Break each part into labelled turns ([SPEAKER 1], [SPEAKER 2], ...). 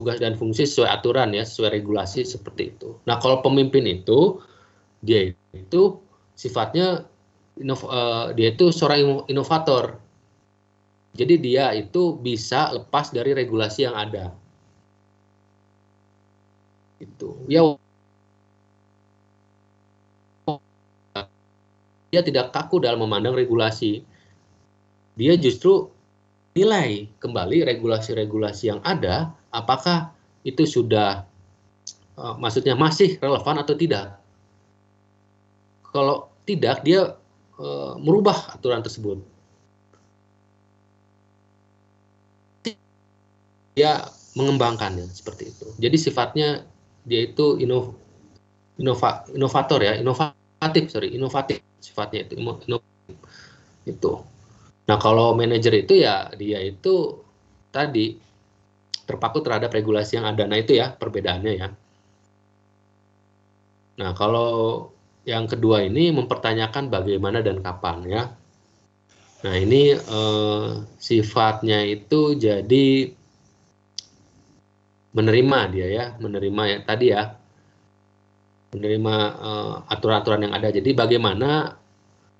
[SPEAKER 1] tugas dan fungsi sesuai aturan ya, sesuai regulasi seperti itu. Nah, kalau pemimpin itu dia itu sifatnya dia itu seorang inovator. Jadi dia itu bisa lepas dari regulasi yang ada. Itu. Ya, dia tidak kaku dalam memandang regulasi. Dia justru nilai kembali regulasi-regulasi yang ada, apakah itu sudah maksudnya masih relevan atau tidak. Kalau tidak, dia merubah aturan tersebut. Dia mengembangkannya seperti itu. Jadi sifatnya dia itu inovator ya, inovatif sifatnya itu itu. Nah, kalau manajer itu ya dia itu tadi terpaku terhadap regulasi yang ada. Nah, itu ya perbedaannya ya. Nah, kalau yang kedua ini mempertanyakan bagaimana dan kapan ya. Nah, ini sifatnya itu jadi menerima dia ya, menerima ya tadi ya, menerima aturan-aturan yang ada. Jadi bagaimana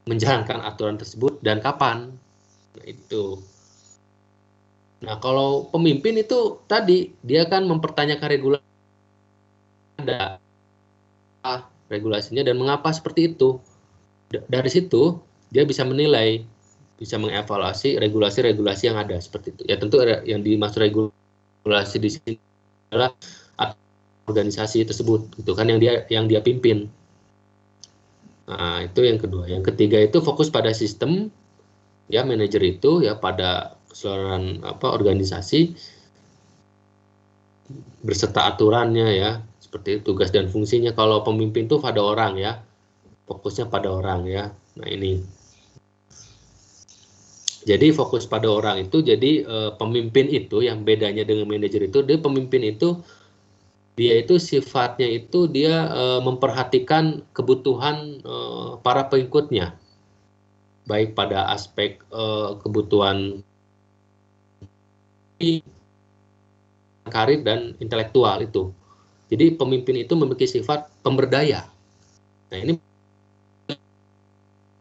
[SPEAKER 1] menjalankan aturan tersebut dan kapan. Nah, itu. Nah, kalau pemimpin itu tadi dia kan mempertanyakan regulasi ada regulasinya dan mengapa seperti itu. Dari situ dia bisa menilai, bisa mengevaluasi regulasi-regulasi yang ada seperti itu. Ya tentu yang dimaksud regulasi di sini adalah organisasi tersebut, gitu kan yang dia pimpin. Nah, itu yang kedua. Yang ketiga itu fokus pada sistem, ya manajer itu ya pada keseluruhan organisasi berserta aturannya ya, seperti tugas dan fungsinya. Kalau pemimpin itu pada orang ya, fokusnya pada orang ya. Nah ini. Jadi fokus pada orang itu, jadi pemimpin itu yang bedanya dengan manajer itu, dia pemimpin itu dia itu sifatnya itu dia memperhatikan kebutuhan para pengikutnya, baik pada aspek kebutuhan karir dan intelektual itu. Jadi pemimpin itu memiliki sifat pemberdaya. Nah ini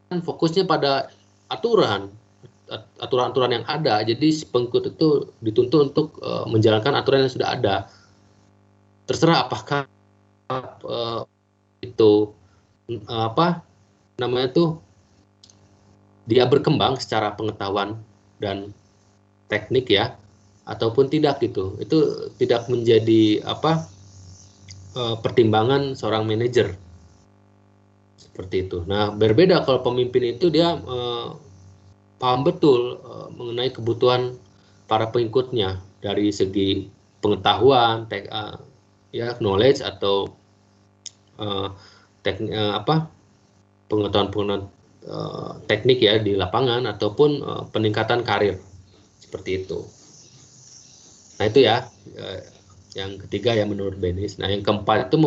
[SPEAKER 1] kan fokusnya pada aturan-aturan yang ada. Jadi si pengikut itu dituntut untuk menjalankan aturan yang sudah ada. Terserah apakah itu apa namanya tuh dia berkembang secara pengetahuan dan teknik ya, ataupun tidak gitu. Itu tidak menjadi pertimbangan seorang manajer seperti itu. Nah, berbeda kalau pemimpin itu dia paham betul mengenai kebutuhan para pengikutnya dari segi pengetahuan, ya knowledge atau pengetahuan teknik ya di lapangan ataupun peningkatan karir seperti itu. Nah itu ya yang ketiga ya menurut Benis. Nah yang keempat itu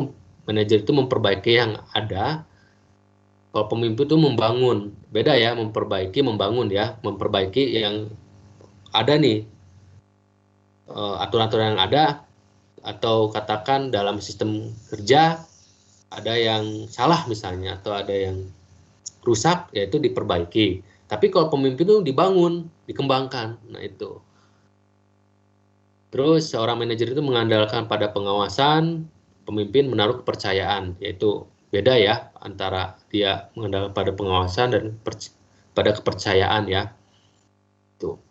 [SPEAKER 1] manajer itu memperbaiki yang ada. Kalau pemimpin itu membangun, beda ya, memperbaiki membangun ya, memperbaiki yang ada nih aturan-aturan yang ada, atau katakan dalam sistem kerja ada yang salah misalnya atau ada yang rusak, yaitu diperbaiki. Tapi kalau pemimpin itu dibangun, dikembangkan. Nah itu. Terus seorang manajer itu mengandalkan pada pengawasan, pemimpin menaruh kepercayaan, yaitu beda ya antara dia mengandalkan pada pengawasan dan pada kepercayaan ya. Itu.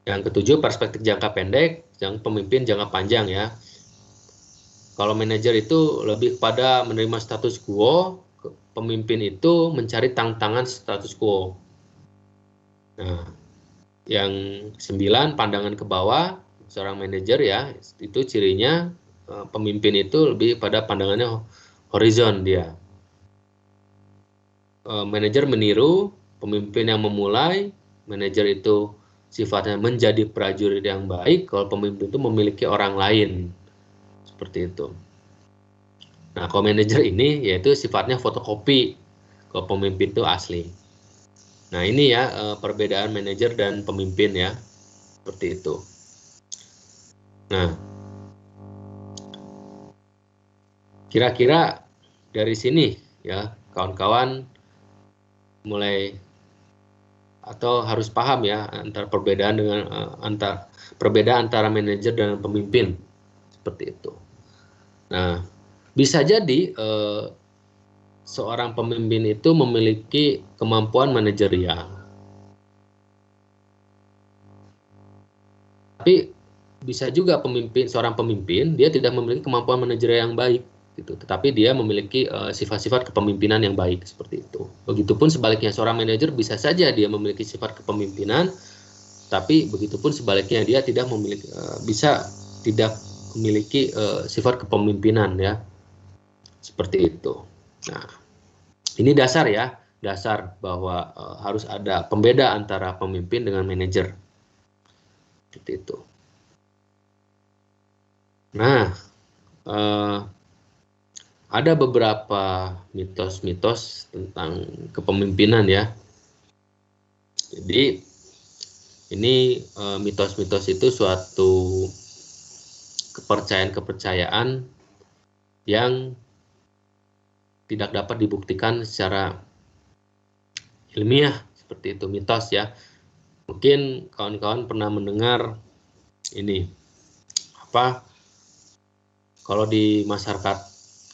[SPEAKER 1] Yang ketujuh, perspektif jangka pendek, yang pemimpin jangka panjang ya. Kalau manajer itu lebih pada menerima status quo, pemimpin itu mencari tantangan status quo. Nah, yang 9, pandangan ke bawah, seorang manajer ya, itu cirinya pemimpin itu lebih pada pandangannya horizon dia. Manajer meniru, pemimpin yang memulai, manajer itu sifatnya menjadi prajurit yang baik, kalau pemimpin itu memiliki orang lain. Seperti itu. Nah, kalau manajer ini yaitu sifatnya fotokopi, kalau pemimpin itu asli. Nah, ini ya perbedaan manajer dan pemimpin ya. Seperti itu. Nah, kira-kira dari sini ya kawan-kawan mulai atau harus paham ya perbedaan antara manajer dan pemimpin seperti itu. Nah, bisa jadi seorang pemimpin itu memiliki kemampuan manajerial, tapi bisa juga seorang pemimpin dia tidak memiliki kemampuan manajerial yang baik gitu, tetapi dia memiliki sifat-sifat kepemimpinan yang baik seperti itu. Begitupun sebaliknya, seorang manajer bisa saja dia memiliki sifat kepemimpinan, tapi begitupun sebaliknya dia bisa tidak memiliki sifat kepemimpinan ya, seperti itu. Nah, ini dasar ya, dasar bahwa harus ada pembeda antara pemimpin dengan manajer, seperti itu. Nah, ada beberapa mitos-mitos tentang kepemimpinan ya. Jadi ini mitos-mitos itu suatu kepercayaan-kepercayaan yang tidak dapat dibuktikan secara ilmiah, seperti itu, mitos ya. Mungkin kawan-kawan pernah mendengar ini kalau di masyarakat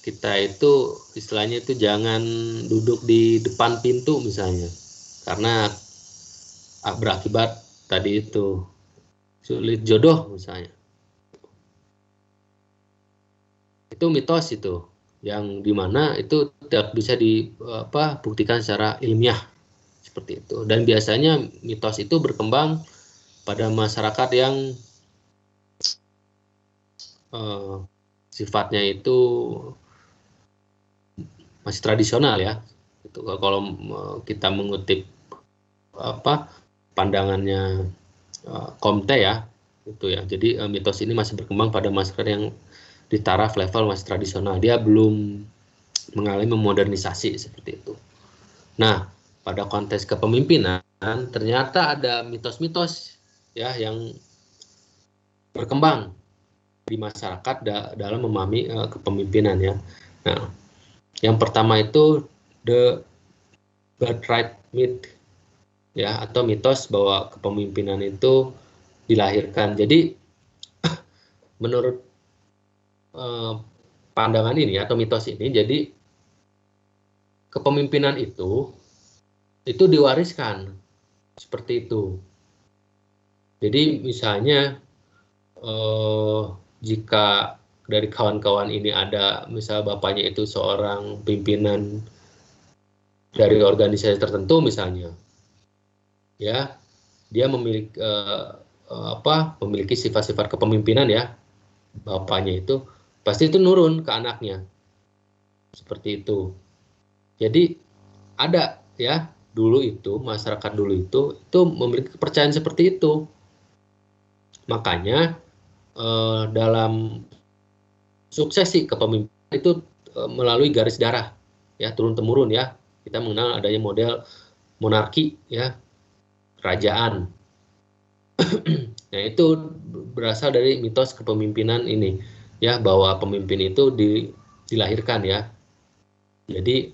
[SPEAKER 1] kita itu istilahnya itu jangan duduk di depan pintu misalnya, karena berakibat tadi itu sulit jodoh misalnya. Itu mitos itu, yang dimana itu tidak bisa dibuktikan secara ilmiah seperti itu. Dan biasanya mitos itu berkembang pada masyarakat yang sifatnya itu masih tradisional ya. Itu kalau kita mengutip pandangannya Comte ya, itu ya. Jadi mitos ini masih berkembang pada masyarakat yang di taraf level masih tradisional. Dia belum mengalami modernisasi seperti itu. Nah, pada konteks kepemimpinan ternyata ada mitos-mitos ya yang berkembang di masyarakat dalam memahami kepemimpinan ya. Nah, yang pertama itu the birthright myth ya, atau mitos bahwa kepemimpinan itu dilahirkan. Jadi menurut pandangan ini atau mitos ini, jadi kepemimpinan itu diwariskan seperti itu. Jadi misalnya jika dari kawan-kawan ini ada misal bapaknya itu seorang pimpinan dari organisasi tertentu misalnya, ya dia memiliki sifat-sifat kepemimpinan ya, bapaknya itu pasti itu nurun ke anaknya seperti itu. Jadi ada ya, dulu itu masyarakat dulu itu memiliki kepercayaan seperti itu. Makanya dalam suksesi kepemimpinan itu melalui garis darah ya, turun temurun ya. Kita mengenal adanya model monarki ya, kerajaan. Nah, itu berasal dari mitos kepemimpinan ini ya, bahwa pemimpin itu dilahirkan ya. Jadi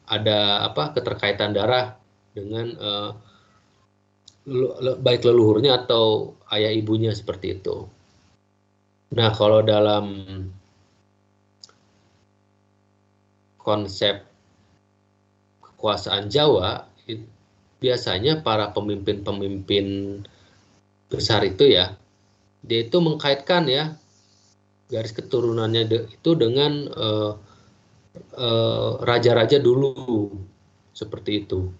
[SPEAKER 1] ada keterkaitan darah dengan baik leluhurnya atau ayah ibunya seperti itu. Nah, kalau dalam konsep kekuasaan Jawa, biasanya para pemimpin-pemimpin besar itu ya, dia itu mengkaitkan ya garis keturunannya itu dengan raja-raja dulu seperti itu,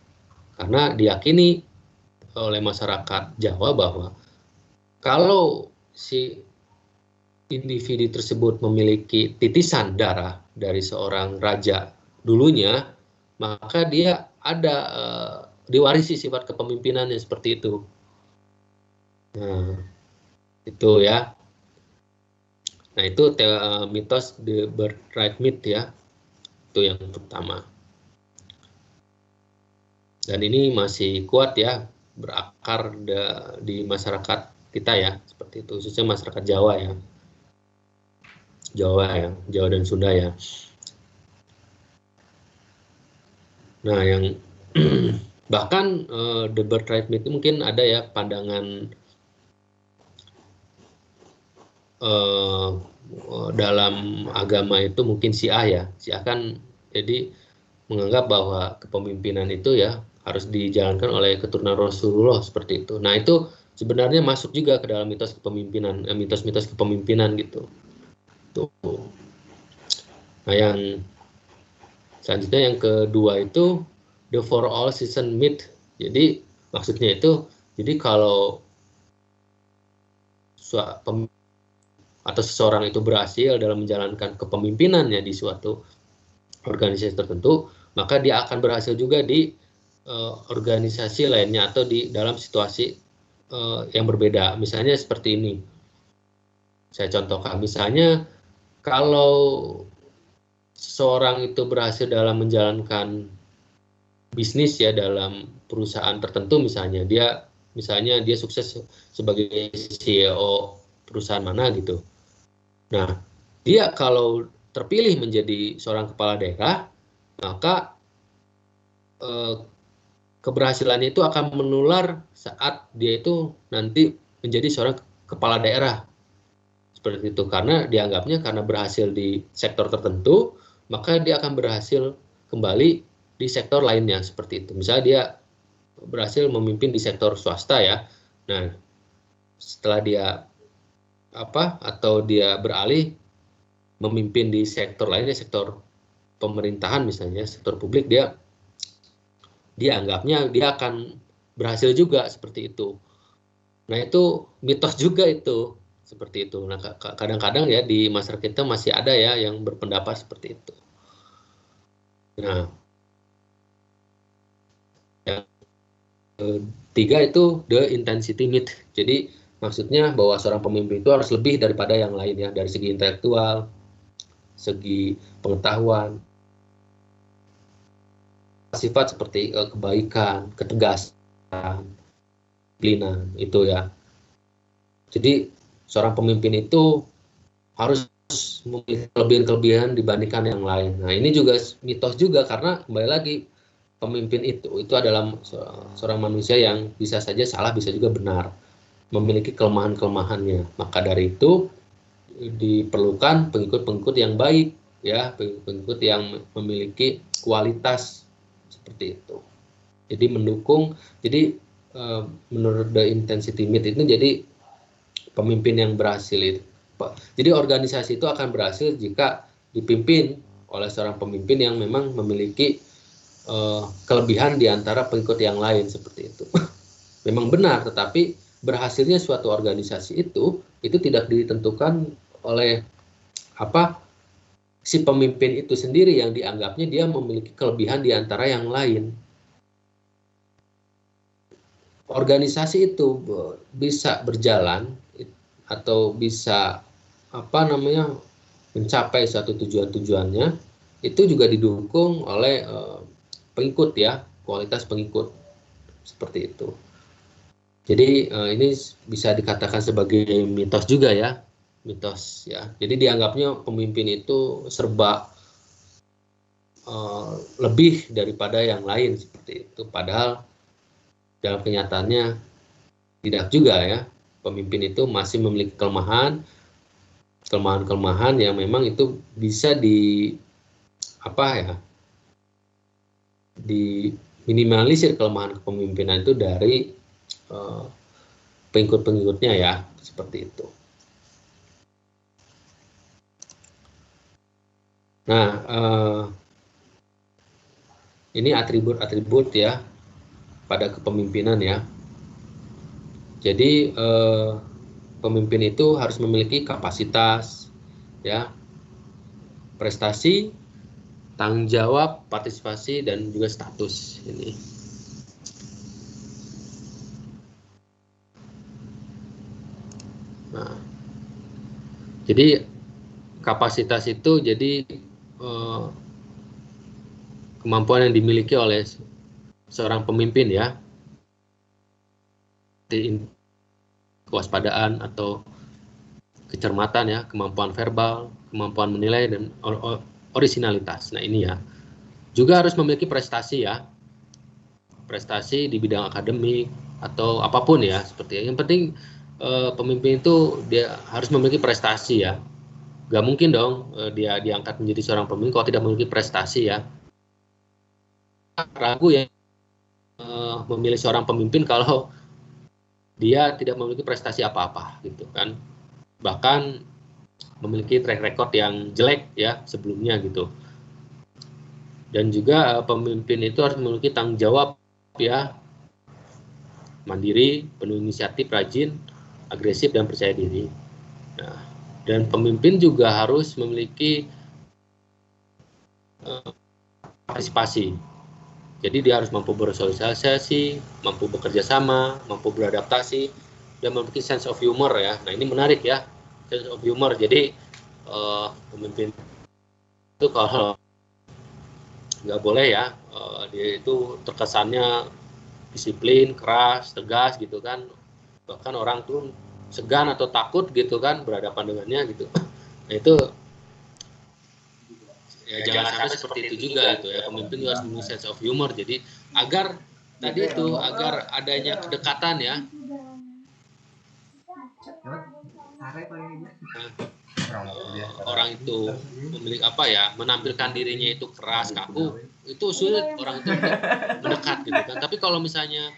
[SPEAKER 1] karena diyakini oleh masyarakat Jawa bahwa kalau si individu tersebut memiliki titisan darah dari seorang raja dulunya, maka dia ada diwarisi sifat kepemimpinannya seperti itu. Nah, itu ya. Nah, itu mitos the birthright myth ya. Itu yang pertama. Dan ini masih kuat ya, berakar di masyarakat kita ya, seperti itu, khususnya masyarakat Jawa ya. Jawa dan Sunda ya. Nah, yang bahkan the birthright myth itu mungkin ada ya pandangan dalam agama itu mungkin Syiah ya. Syiah kan jadi menganggap bahwa kepemimpinan itu ya harus dijalankan oleh keturunan Rasulullah seperti itu. Nah, itu sebenarnya masuk juga ke dalam mitos kepemimpinan, mitos-mitos kepemimpinan gitu. Tuh. Nah, yang selanjutnya yang kedua itu the for all season myth. Jadi maksudnya itu, jadi kalau atau seseorang itu berhasil dalam menjalankan kepemimpinannya di suatu organisasi tertentu, maka dia akan berhasil juga di organisasi lainnya atau di dalam situasi yang berbeda. Misalnya seperti ini. Saya contohkan, misalnya kalau seseorang itu berhasil dalam menjalankan bisnis ya dalam perusahaan tertentu, misalnya dia sukses sebagai CEO perusahaan mana gitu. Nah, dia kalau terpilih menjadi seorang kepala daerah, maka keberhasilannya itu akan menular saat dia itu nanti menjadi seorang kepala daerah. Seperti itu, karena dianggapnya karena berhasil di sektor tertentu, maka dia akan berhasil kembali di sektor lainnya, seperti itu. Misalnya dia berhasil memimpin di sektor swasta ya. Nah, setelah dia atau dia beralih memimpin di sektor lainnya, sektor pemerintahan misalnya, sektor publik, dia anggapnya dia akan berhasil juga seperti itu. Nah, itu mitos juga itu, seperti itu. Nah, kadang-kadang ya di masyarakat kita masih ada ya yang berpendapat seperti itu. Nah, yang ketiga itu the intensity myth. Jadi maksudnya bahwa seorang pemimpin itu harus lebih daripada yang lain ya, dari segi intelektual, segi pengetahuan, sifat seperti kebaikan, ketegasan, disiplinan itu ya. Jadi seorang pemimpin itu harus memiliki kelebihan-kelebihan dibandingkan yang lain. Nah, ini juga mitos juga, karena kembali lagi pemimpin itu adalah seorang manusia yang bisa saja salah, bisa juga benar, memiliki kelemahan-kelemahannya. Maka dari itu diperlukan pengikut-pengikut yang baik ya, pengikut yang memiliki kualitas seperti itu. Jadi mendukung, jadi menurut the intensity myth itu, jadi pemimpin yang berhasil itu, jadi organisasi itu akan berhasil jika dipimpin oleh seorang pemimpin yang memang memiliki kelebihan di antara pengikut yang lain, seperti itu. Memang benar, tetapi berhasilnya suatu organisasi itu tidak ditentukan oleh si pemimpin itu sendiri yang dianggapnya dia memiliki kelebihan di antara yang lain. Organisasi itu bisa berjalan atau bisa mencapai suatu tujuannya itu juga didukung oleh pengikut ya, kualitas pengikut, seperti itu. Jadi ini bisa dikatakan sebagai mitos juga ya, mitos ya. Jadi dianggapnya pemimpin itu serba lebih daripada yang lain, seperti itu. Padahal dalam kenyataannya tidak juga ya. Pemimpin itu masih memiliki kelemahan-kelemahan yang memang itu bisa diminimalisir kelemahan kepemimpinan itu dari pengikut-pengikutnya ya, seperti itu. Nah, ini atribut-atribut ya pada kepemimpinan ya. Jadi pemimpin itu harus memiliki kapasitas ya, prestasi, tanggung jawab, partisipasi, dan juga status ini. Nah, jadi kapasitas itu jadi kemampuan yang dimiliki oleh seorang pemimpin ya, kewaspadaan atau kecermatan ya, kemampuan verbal, kemampuan menilai dan orisinalitas. Nah ini ya, juga harus memiliki prestasi ya, prestasi di bidang akademik atau apapun ya, seperti yang penting pemimpin itu dia harus memiliki prestasi ya. Gak mungkin dong dia diangkat menjadi seorang pemimpin kalau tidak memiliki prestasi ya. Ragu ya memilih seorang pemimpin kalau dia tidak memiliki prestasi apa-apa gitu kan. Bahkan memiliki track record yang jelek ya sebelumnya gitu. Dan juga pemimpin itu harus memiliki tanggung jawab ya, mandiri, penuh inisiatif, rajin, agresif dan percaya diri. Nah, dan pemimpin juga harus memiliki partisipasi. Jadi dia harus mampu bersosialisasi, mampu bekerja sama, mampu beradaptasi, dan memiliki sense of humor ya. Nah ini menarik ya, sense of humor. Jadi pemimpin itu kalau nggak boleh ya, dia itu terkesannya disiplin, keras, tegas gitu kan. Bahkan orang tuh segan atau takut gitu kan berhadapan dengannya gitu. Nah itu ya jangan sampai seperti itu juga gitu ya. Pemimpin harus memiliki sense of humor. Jadi agar tadi itu agar adanya kedekatan ya. Orang itu memiliki apa ya, menampilkan dirinya itu keras, kaku, itu sulit orang itu untuk mendekat gitu kan. Tapi kalau misalnya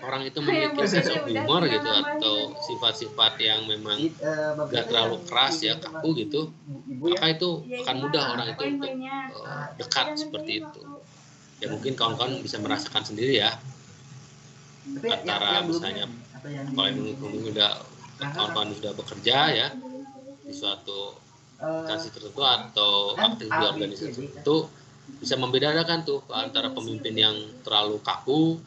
[SPEAKER 1] orang itu memiliki sense of humor gitu atau sifat-sifat yang memang gak terlalu keras ya, kaku gitu, maka itu akan mudah orang itu untuk dekat seperti itu. Ya mungkin kawan-kawan bisa merasakan sendiri ya, antara misalnya kalau yang udah kawan-kawan sudah bekerja ya di suatu instansi tertentu atau aktif di organisasi tertentu, bisa membedakan tuh antara pemimpin yang terlalu kaku,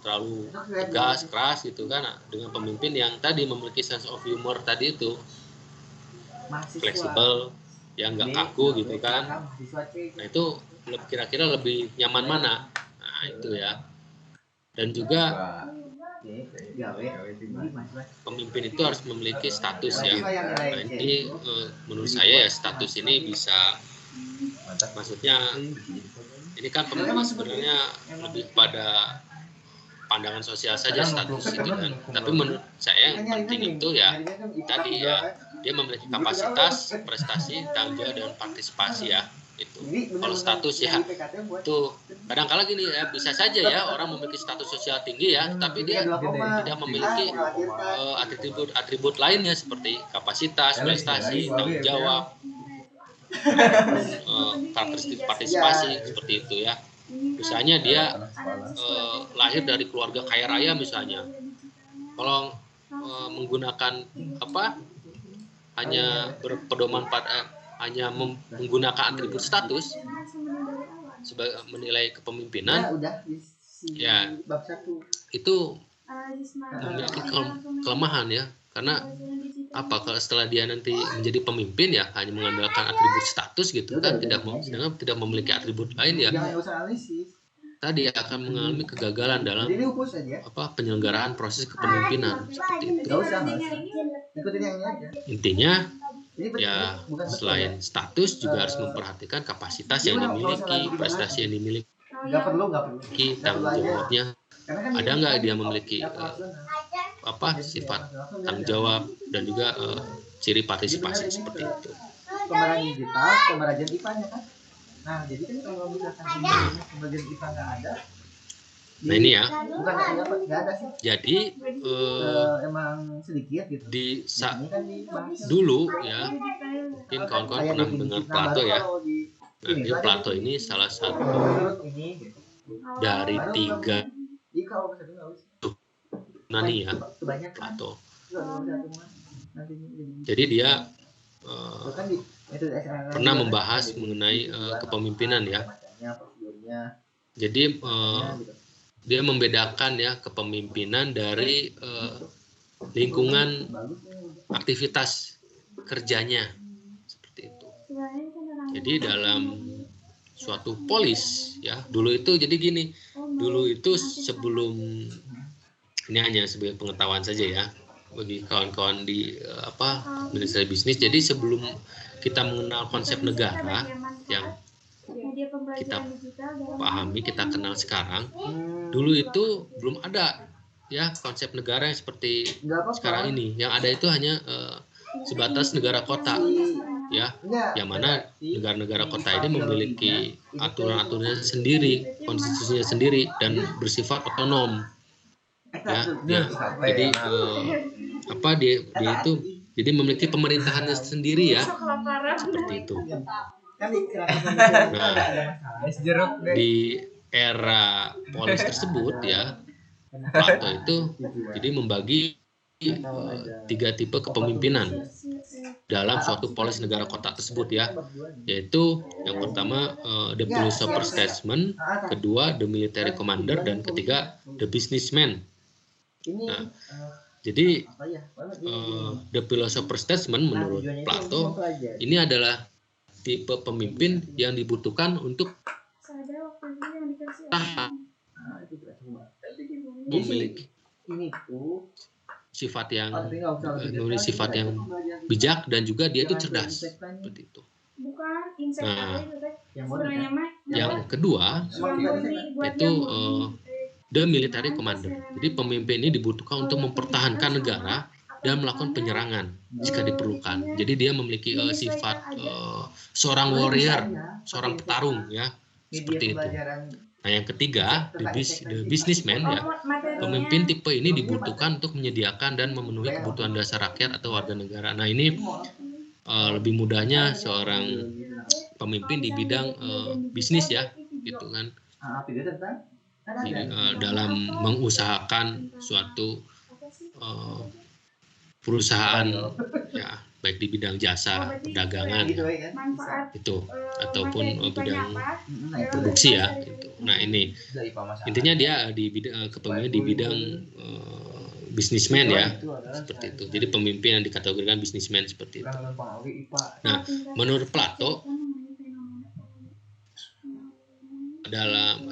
[SPEAKER 1] terlalu tegas, keras gitu kan, dengan pemimpin yang tadi memiliki sense of humor tadi itu, fleksibel, yang nggak kaku gitu kan. Nah itu kira-kira lebih nyaman mana? Nah itu ya. Dan juga pemimpin itu harus memiliki status ya. Nah ini menurut saya ya status ini bisa, maksudnya ini kan pemimpin sebenarnya lebih pada pandangan sosial saja status itu kan. Tapi menurut saya yang penting itu ya tadi ya, dia memiliki kapasitas, prestasi, tanggung jawab dan partisipasi ya. Itu kalau status ya itu kadang-kala gini ya, bisa saja ya orang memiliki status sosial tinggi ya, tapi dia tidak memiliki atribut lainnya seperti kapasitas, prestasi, tanggung jawab, karakteristik partisipasi seperti itu ya. Misalnya dia lahir dari keluarga kaya raya misalnya, kalau menggunakan apa hanya berpedoman pada hanya menggunakan atribut status sebagai menilai kepemimpinan, ya itu memiliki kelemahan ya, karena apa, kalau setelah dia nanti menjadi pemimpin ya hanya mengandalkan atribut status gitu kan, tidak memiliki atribut lain ya, tadi akan mengalami kegagalan dalam penyelenggaraan proses kepemimpinan seperti itu. Intinya ya selain status juga harus memperhatikan kapasitas yang dimiliki, prestasi yang dimiliki, tanggung jawabnya ada nggak, dia memiliki sifat tanggung jawab dan juga ciri partisipasi seperti itu. Pemeragian IPA-nya kan. Nah, jadi kan kalau misalkan pemeragian IPA nggak ada. Nah ini ya. Bukan nggak ada sih. Jadi emang sedikit gitu. Dulu ya, mungkin kawan-kawan pernah mendengar Plato ya. Nah, ini Plato ini salah satu dari 3 Yunani ya, Plato. Jadi dia pernah membahas mengenai kepemimpinan ya. Jadi dia membedakan ya kepemimpinan dari lingkungan aktivitas kerjanya seperti itu. Jadi dalam suatu polis ya, dulu itu jadi gini, dulu itu sebelum, ini hanya sebagai pengetahuan saja ya, bagi kawan-kawan di administrasi bisnis. Jadi sebelum kita mengenal konsep negara yang kita pahami, kita kenal sekarang, dulu itu belum ada ya konsep negara yang seperti sekarang ini. Yang ada itu hanya sebatas negara kota, ya, yang mana negara-negara kota ini memiliki aturan-aturannya sendiri, konstitusinya sendiri, dan bersifat otonom. Ya. Jadi dia itu jadi memiliki pemerintahannya sendiri ya, seperti itu. Nah, di era polis tersebut ya, Plato itu jadi membagi 3 tipe kepemimpinan dalam suatu polis negara kota tersebut ya, yaitu yang pertama the philosopher statesman, kedua the military commander, dan ketiga the businessman. Nah, jadi the philosopher statesman menurut Plato ini adalah tipe pemimpin yang dibutuhkan untuk memiliki sifat yang bijak, dan juga dia itu cerdas, seperti itu. Nah, yang kedua itu the military commander. Jadi pemimpin ini dibutuhkan untuk mempertahankan negara dan melakukan penyerangan jika diperlukan. Jadi dia memiliki sifat seorang warrior, seorang petarung ya, seperti itu. Nah, yang ketiga, the businessman ya. Pemimpin tipe ini dibutuhkan untuk menyediakan dan memenuhi kebutuhan dasar rakyat atau warga negara. Nah, ini lebih mudahnya seorang pemimpin di bidang bisnis ya, gitu kan. Dalam mengusahakan suatu perusahaan ya, baik di bidang jasa, perdagangan ya, itu, ataupun bidang produksi ya, gitu. Nah, ini intinya dia di bidang kepemimpinan di bidang bisnismen ya, seperti itu. Jadi pemimpin yang dikategorikan bisnismen seperti itu. Nah, menurut Plato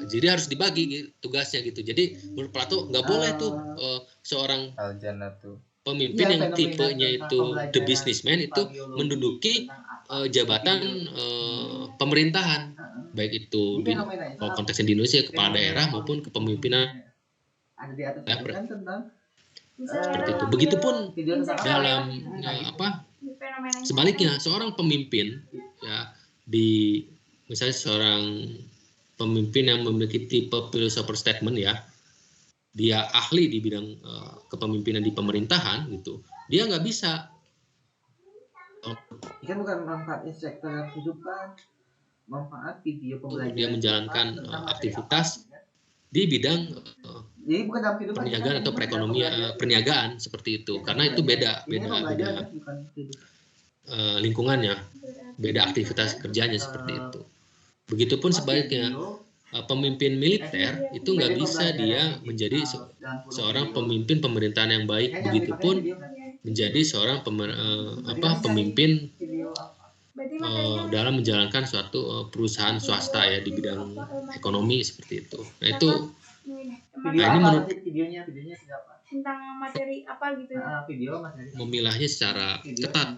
[SPEAKER 1] jadi harus dibagi tugasnya gitu. Jadi menurut Plato nggak boleh tuh seorang pemimpin yang tipenya itu the businessman itu menduduki jabatan pemerintahan, baik itu kalau konteksnya di Indonesia kepala daerah maupun kepemimpinan seperti itu. Begitupun dalam sebaliknya, seorang pemimpin ya, di misalnya seorang pemimpin yang memiliki tipe philosopher statement ya, dia ahli di bidang kepemimpinan di pemerintahan gitu, dia nggak bisa
[SPEAKER 2] kan bukan manfaatnya sektor yang kehidupan, manfaat video pembelajaran
[SPEAKER 1] dia menjalankan aktivitas di bidang perniagaan atau perekonomian, perniagaan seperti itu, karena itu beda lingkungannya, beda aktivitas kerjanya seperti itu. Begitupun sebaliknya, pemimpin militer itu nggak bisa dia menjadi seorang pemimpin pemerintahan yang baik, begitupun menjadi seorang pemimpin dalam menjalankan suatu perusahaan swasta ya di bidang ekonomi seperti itu. Nah, itu ini menurut
[SPEAKER 2] videonya
[SPEAKER 3] tentang materi apa gitu ya.
[SPEAKER 1] Memilahnya secara ketat.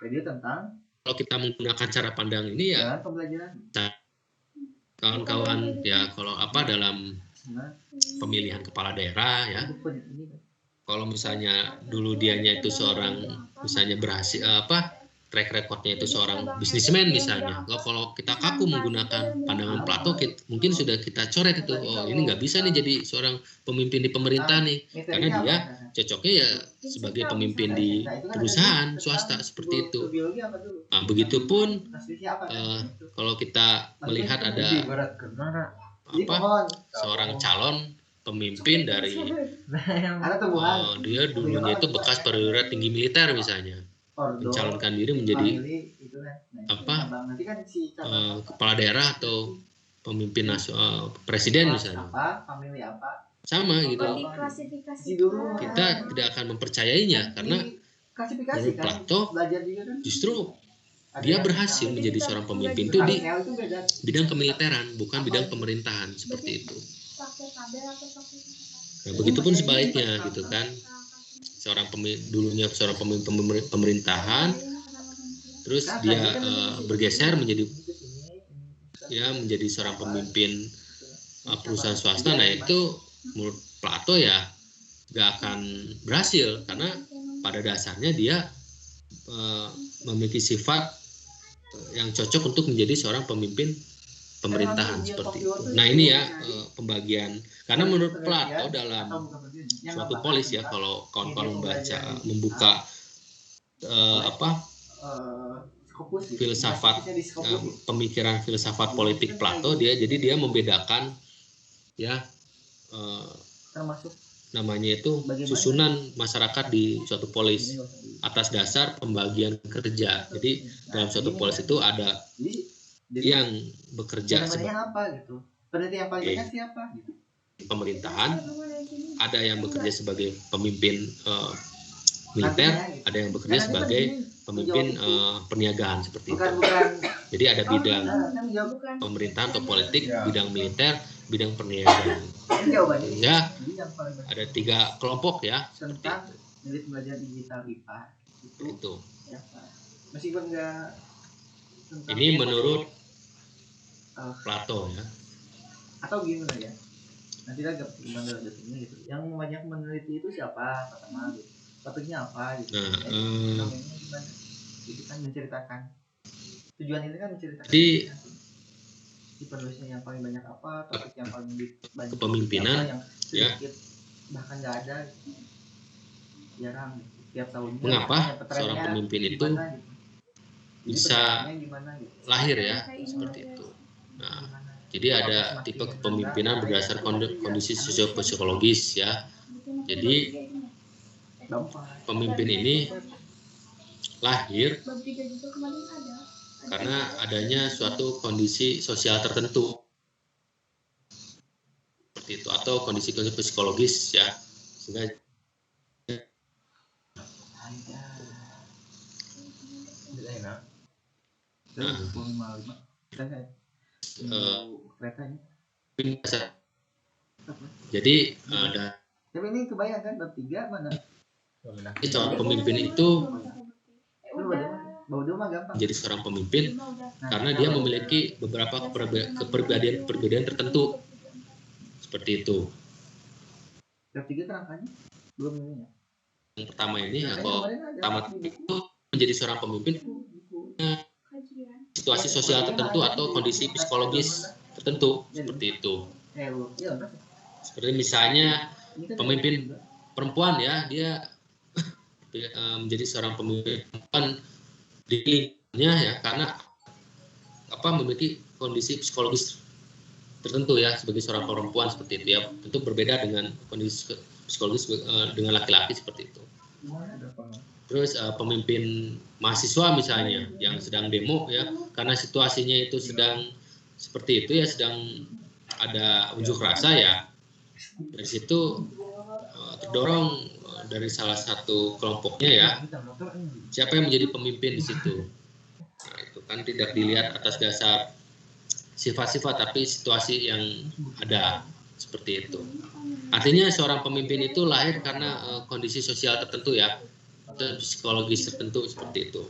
[SPEAKER 2] Video tentang
[SPEAKER 1] kalau kita menggunakan cara pandang ini ya, kawan-kawan ya, kalau dalam pemilihan kepala daerah ya, kalau misalnya dulu dianya itu seorang misalnya berhasil track recordnya itu seorang bisnismen misalnya, kalau kita kaku menggunakan pandangan Plato, mungkin sudah kita coret itu, oh ini nggak bisa nih jadi seorang pemimpin di pemerintah nih, karena dia cocoknya ya sebagai pemimpin di perusahaan swasta seperti itu. Nah, begitupun kalau kita melihat ada seorang calon pemimpin dari dia dulunya itu bekas perwira tinggi militer misalnya, mencalonkan diri menjadi kepala daerah atau pemimpin nasional, presiden misalnya, sama gitu, kita tidak akan mempercayainya karena menurut Plato justru dia berhasil menjadi seorang pemimpin itu di bidang kemiliteran, bukan bidang pemerintahan seperti itu. Nah, begitupun sebaliknya gitu kan, dulunya seorang pemimpin pemerintahan, terus dia bergeser menjadi seorang pemimpin perusahaan swasta. Nah itu menurut Plato ya gak akan berhasil, karena pada dasarnya dia memiliki sifat yang cocok untuk menjadi seorang pemimpin pemerintahan seperti itu. Nah ini ya pembagian, karena menurut Plato dalam suatu polis ya, kalau kawan-kawan membuka filsafat pemikiran filsafat politik Plato, jadi dia membedakan ya
[SPEAKER 2] termasuk
[SPEAKER 1] namanya itu susunan masyarakat di suatu polis atas dasar pembagian kerja. Jadi dalam suatu polis itu ada yang bekerja
[SPEAKER 2] sebagai apa gitu. Peneliti yang paling banyak siapa gitu.
[SPEAKER 1] Pemerintahan, ada yang bekerja sebagai pemimpin militer, ada yang bekerja sebagai pemimpin perniagaan seperti itu. Jadi ada bidang pemerintahan atau politik, bidang militer, bidang perniagaan. Ya, ada 3 kelompok ya.
[SPEAKER 2] Tentang unit belajar digital IPA
[SPEAKER 1] itu.
[SPEAKER 2] Meskipun enggak.
[SPEAKER 1] Ini menurut Plato ya.
[SPEAKER 2] Atau gimana ya? Nanti lagi gimana lanjutinnya gitu. Yang banyak meneliti itu siapa pertama gitu. Topiknya apa gitu. Nah, gimana? Jadi kan menceritakan. Tujuan ini kan menceritakan.
[SPEAKER 1] Jadi
[SPEAKER 2] si penulisnya yang paling banyak apa, topik yang paling banyak
[SPEAKER 1] kepemimpinan
[SPEAKER 2] yang sedikit bahkan nggak ada, jarang tiap tahunnya.
[SPEAKER 1] Mengapa seorang pemimpin itu bisa lahir ya seperti itu. Nah, jadi ada tipe kepemimpinan berdasarkan kondisi sosiopsikologis ya. Jadi pemimpin ini lahir karena adanya suatu kondisi sosial tertentu seperti itu, atau kondisi psikologis ya, sehingga jadi ada.
[SPEAKER 2] Tapi ini kebayangkan bab 3 mana?
[SPEAKER 1] Seorang pemimpin itu
[SPEAKER 2] gampang.
[SPEAKER 1] Jadi seorang pemimpin karena dia memiliki beberapa kepribadian tertentu seperti itu.
[SPEAKER 2] Bab 3 terangkannya belum ini ya.
[SPEAKER 1] Yang pertama ini kalau pertama itu menjadi seorang pemimpin situasi sosial tertentu atau kondisi psikologis tertentu seperti itu. Seperti misalnya pemimpin perempuan ya, dia menjadi seorang pemimpin perempuan di lingkungannya ya, karena memiliki kondisi psikologis tertentu ya, sebagai seorang perempuan seperti itu ya, tentu berbeda dengan kondisi psikologis dengan laki-laki seperti itu. Terus pemimpin mahasiswa misalnya yang sedang demo ya, karena situasinya itu sedang seperti itu ya, sedang ada unjuk rasa ya, dari situ terdorong dari salah satu kelompoknya ya, siapa yang menjadi pemimpin di situ. Nah, itu kan tidak dilihat atas dasar sifat-sifat, tapi situasi yang ada seperti itu. Artinya seorang pemimpin itu lahir karena kondisi sosial tertentu ya, atau psikologis tertentu seperti itu.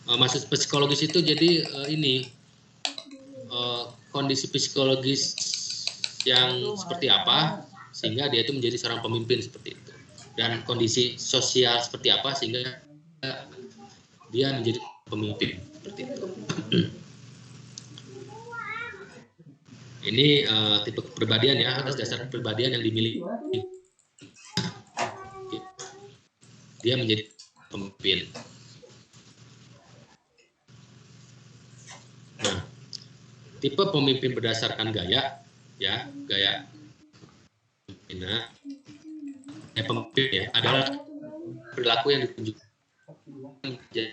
[SPEAKER 1] Maksud psikologis itu jadi kondisi psikologis yang seperti apa sehingga dia itu menjadi seorang pemimpin seperti itu, dan kondisi sosial seperti apa sehingga dia menjadi pemimpin seperti itu. Ini tipe kepribadian ya, atas dasar kepribadian yang dimiliki dia menjadi pemimpin. Nah, tipe pemimpin berdasarkan gaya ya, gaya pemimpin ya adalah perilaku yang ditunjukkan menjadi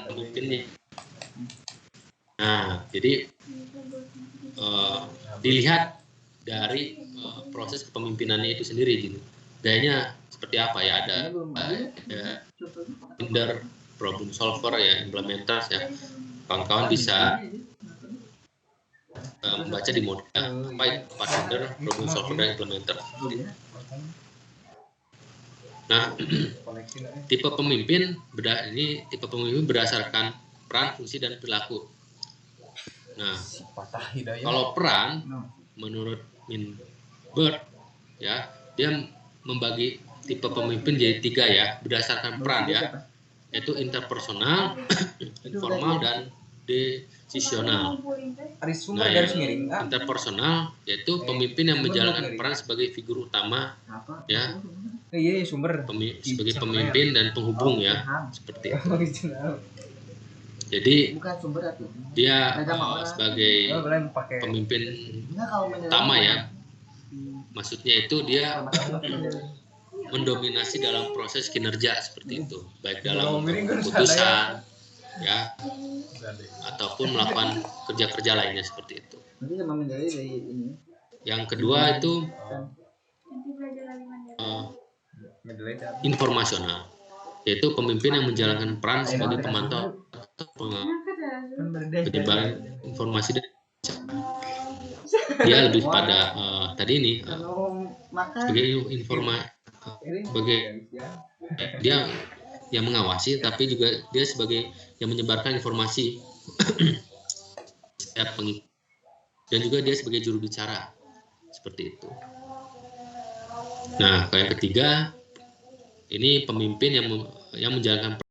[SPEAKER 1] pemimpinnya. Nah, jadi dilihat dari proses kepemimpinannya itu sendiri gitu. Gayanya seperti apa ya, ada leader, problem solver ya, implementers ya. Kawan-kawan bisa membaca di model apa itu leader, problem solver dan implementer. Nah, tipe pemimpin berdasarkan peran, fungsi, dan perilaku. Nah, kalau peran menurut Minberg ya, dia membagi tipe pemimpin jadi 3 ya, berdasarkan peran ya, yaitu interpersonal, informal, dan decisional. Nah, yang interpersonal yaitu pemimpin yang menjalankan peran sebagai figur utama ya, sebagai pemimpin dan penghubung ya, seperti itu. Jadi dia sebagai pemimpin utama ya, maksudnya itu dia mendominasi dalam proses kinerja seperti itu, baik dalam keputusan ya ataupun melakukan kerja-kerja lainnya seperti itu. Yang kedua itu informasional, yaitu pemimpin yang menjalankan peran sebagai pemantau atau penyebaran informasi. Dia lebih pada tadi ini sebagai sebagai dia yang mengawasi, tapi juga dia sebagai yang menyebarkan informasi setiap pengikut, dan juga dia sebagai juru bicara seperti itu. Nah, yang ketiga ini pemimpin yang menjalankan